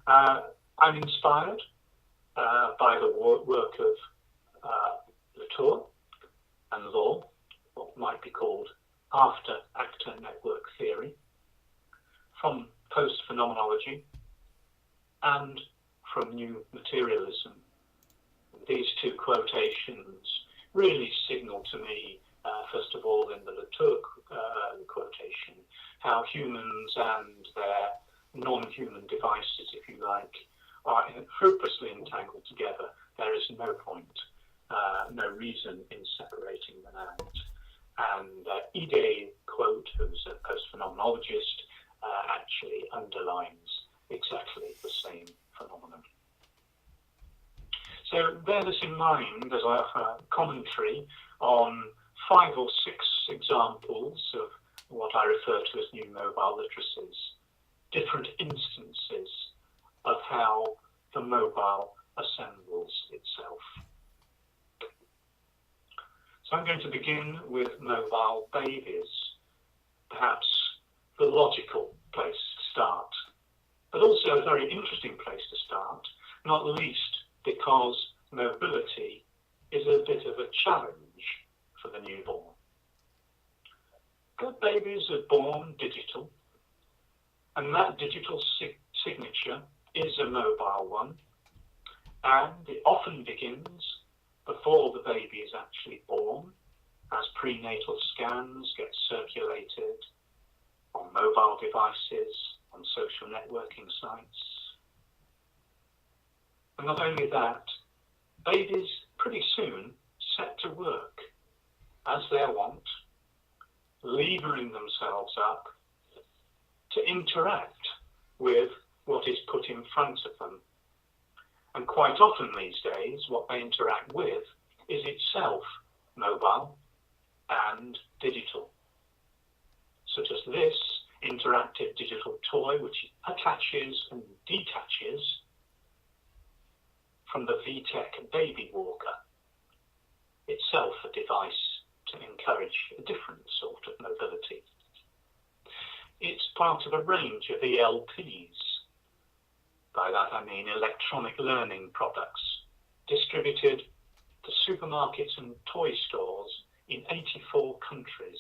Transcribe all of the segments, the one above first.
I'm inspired by the work of Latour and Law, what might be called after-actor network theory, from post-phenomenology, and from new materialism. These two quotations really signal to me, first of all, in the Latour quotation, how humans and their non-human devices, if you like, are hopelessly entangled together. There is no point, no reason in separating them out. And Ide quote, who's a post-phenomenologist, actually underlines exactly the same phenomenon. So bear this in mind as I offer commentary on 5 or 6 examples of what I refer to as new mobile literacies, different instances of how the mobile assembles itself. So I'm going to begin with mobile babies, perhaps the logical place to start, but also a very interesting place to start, not least because mobility is a bit of a challenge for the newborn. Good babies are born digital, and that digital signature is a mobile one, and it often begins before the baby is actually born, as prenatal scans get circulated on mobile devices, on social networking sites. And not only that, babies pretty soon set to work as their wont, levering themselves up to interact with what is put in front of them. And quite often these days, what they interact with is itself mobile and digital, such as this interactive digital toy which attaches and detaches from the VTech baby walker, itself a device to encourage a different sort of mobility. It's part of a range of ELPs. By that I mean electronic learning products, distributed to supermarkets and toy stores in 84 countries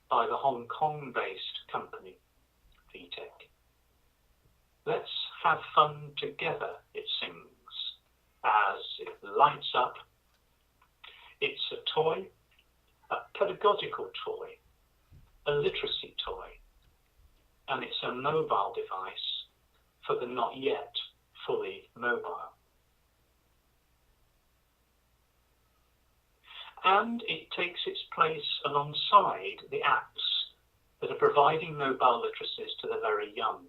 by the Hong Kong-based company, VTech. Let's have fun together, it sings, as it lights up. It's a toy, a pedagogical toy, a literacy toy, and it's a mobile device for the not yet fully mobile. And it takes its place alongside the apps that are providing mobile literacies to the very young,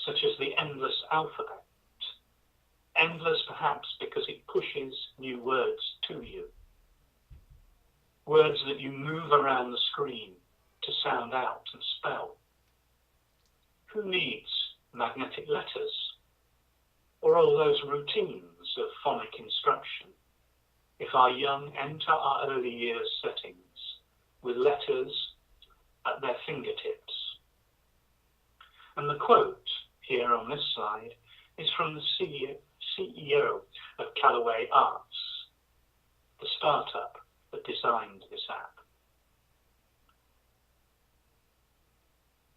such as the Endless Alphabet. Endless perhaps because it pushes new words to you. Words that you move around the screen to sound out and spell. Who needs magnetic letters, or all those routines of phonic instruction, if our young enter our early years settings with letters at their fingertips? And the quote here on this slide is from the CEO of Callaway Arts, the startup that designed this app.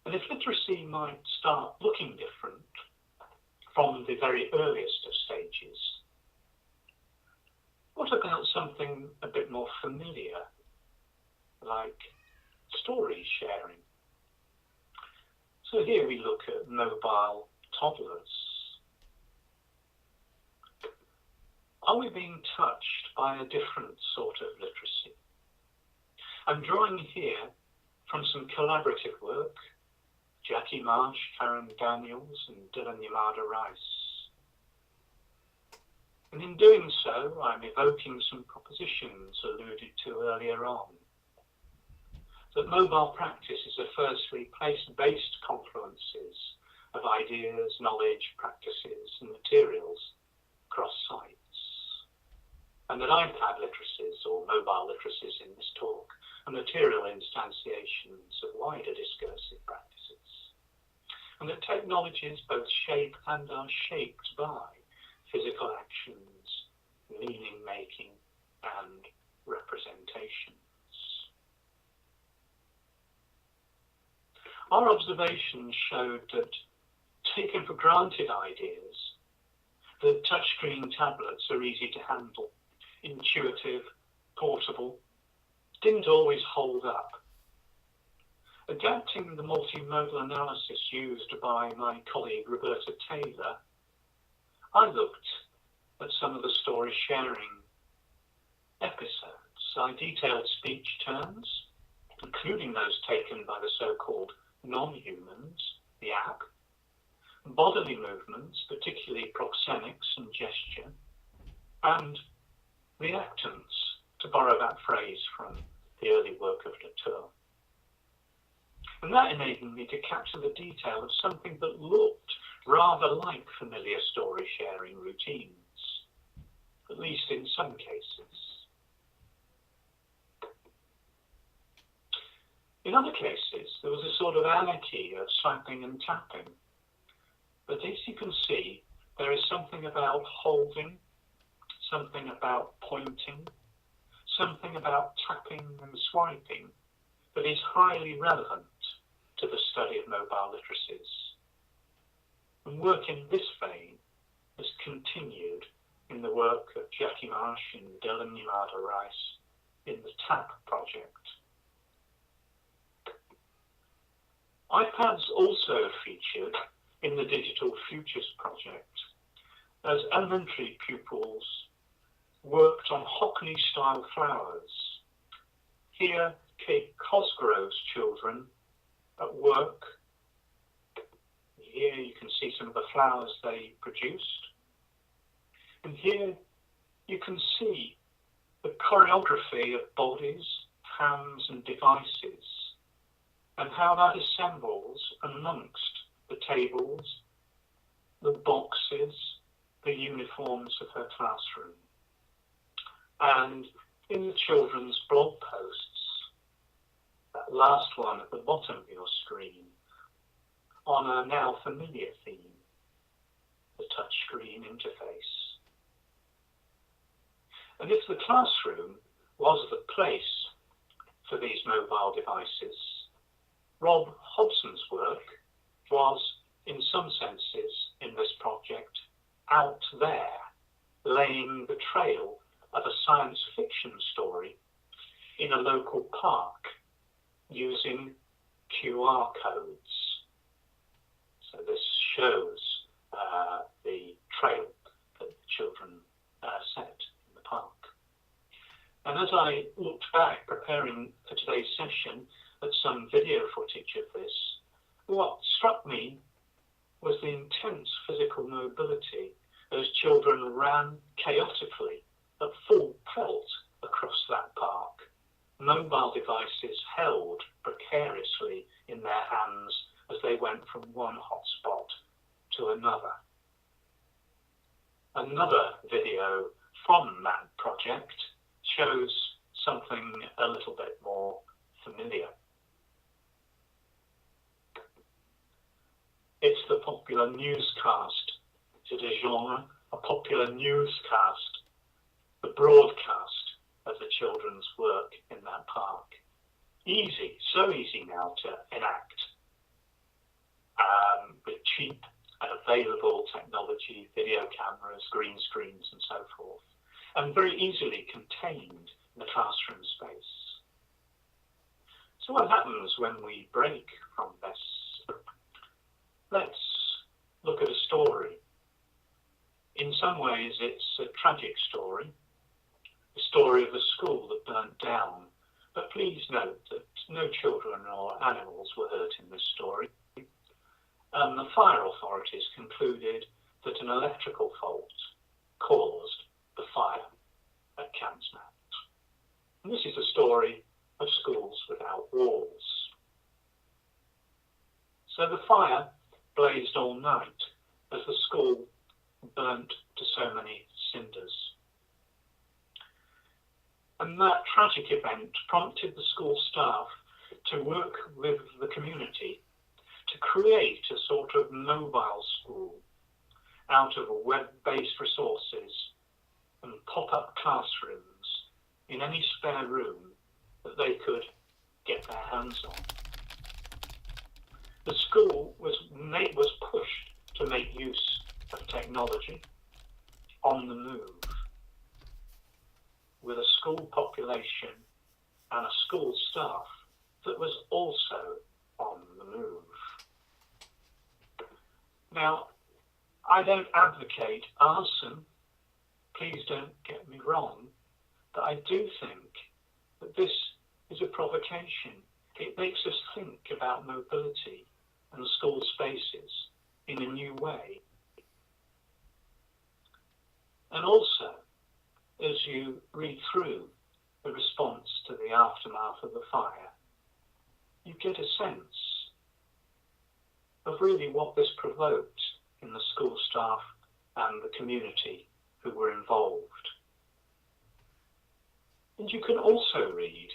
And if literacy might start looking different from the very earliest of stages, what about something a bit more familiar, like story sharing? So here we look at mobile toddlers. Are we being touched by a different sort of literacy? I'm drawing here from some collaborative work, Jackie Marsh, Karen Daniels, and Dylan Yamada Rice. And in doing so, I'm evoking some propositions alluded to earlier on. That mobile practice is a firstly place-based confluences of ideas, knowledge, practices, and materials across sites. And that iPad literacies, or mobile literacies in this talk, are material instantiations of wider discursive practices. and that technologies both shape and are shaped by physical actions, meaning making, and representations. Our observations showed that taken for granted ideas, that touchscreen tablets are easy to handle, intuitive, portable, didn't always hold up. Adapting the multimodal analysis used by my colleague Roberta Taylor, I looked at some of the story sharing episodes. I detailed speech terms, including those taken by the so-called non-humans, the app, bodily movements, particularly proxemics and gesture, and reactants, to borrow that phrase from the early work of Latour. And that enabled me to capture the detail of something that looked rather like familiar story sharing routines, at least in some cases. In other cases, there was a sort of anarchy of slapping and tapping. But as you can see, there is something about holding, something about pointing, something about tapping and swiping that is highly relevant to the study of mobile literacies. And work in this vein has continued in the work of Jackie Marsh and Dylan Yamada-Rice in the TAP project. iPads also featured in the Digital Futures project as elementary pupils worked on Hockney-style flowers. Here, Kate Cosgrove's children at work. Here you can see some of the flowers they produced. And here you can see the choreography of bodies, hands and devices, and how that assembles amongst the tables, the boxes, the uniforms of her classroom. And in the children's blog posts, that last one at the bottom of your screen, on a now familiar theme, the touchscreen interface. And if the classroom was the place for these mobile devices, Rob Hobson's work was, in some senses, in this project, out there, laying the trail of a science fiction story in a local park using QR codes. So this shows the trail that the children set in the park. And as I looked back preparing for today's session at some video footage of this, what struck me was the intense physical mobility as children ran chaotically at full pelt across that park, mobile devices held precariously in their hands as they went from one hotspot to another. Another video from that project shows something a little bit more familiar. It's the popular newscast. C'est a genre, a popular newscast, the broadcast of the children's work in that park. Easy, so easy now to enact with cheap and available technology, video cameras, green screens and so forth, and very easily contained in the classroom space. So what happens when we break from this? Let's look at a story. In some ways, it's a tragic story, the story of a school that burnt down. But please note that no children or animals were hurt in this story. The fire authorities concluded that an electrical fault caused the fire at Cansmount. And this is a story of schools without walls. So the fire blazed all night as the school burnt to so many cinders. And that tragic event prompted the school staff to work with the community to create a sort of mobile school out of web-based resources and pop-up classrooms in any spare room that they could get their hands on. The school was pushed to make use of technology on the move, with a school population and a school staff that was also on the move. Now, I don't advocate arson, please don't get me wrong, but I do think that this is a provocation. It makes us think about mobility and school spaces in a new way. And also, as you read through the response to the aftermath of the fire, you get a sense of really what this provoked in the school staff and the community who were involved. And you can also read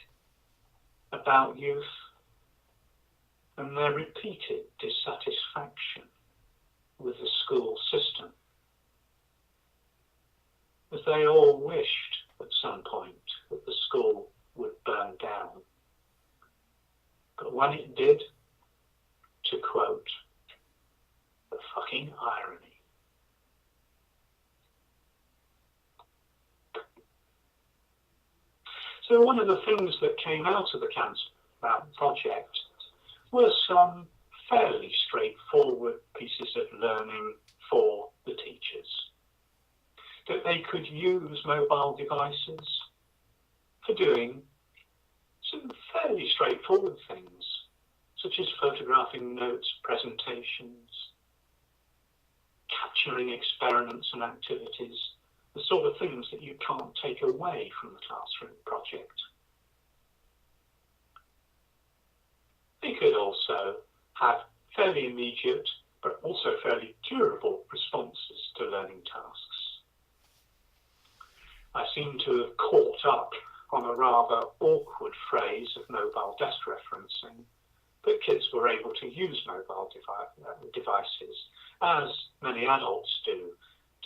about youth and their repeated dissatisfaction with the school system, as they all wished at some point that the school would burn down. But when it did, to quote, the fucking irony. So one of the things that came out of the Cancer Mountain project were some fairly straightforward pieces of learning for the teachers. That they could use mobile devices for doing some fairly straightforward things, such as photographing notes, presentations, capturing experiments and activities, the sort of things that you can't take away from the classroom project. They could also have fairly immediate, but also fairly durable responses to learning tasks. I seem to have caught up on a rather awkward phrase of mobile desk referencing, but kids were able to use mobile devices, as many adults do,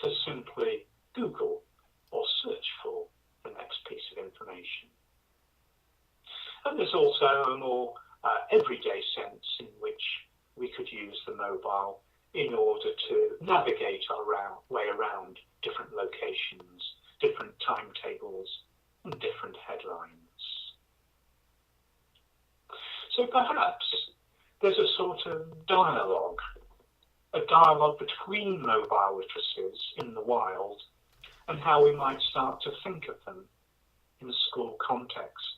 to simply Google or search for the next piece of information. And there's also a more everyday sense in which we could use the mobile in order to navigate our way around different locations, different timetables, and different headlines. So perhaps there's a sort of dialogue between mobile literacies in the wild and how we might start to think of them in a school context.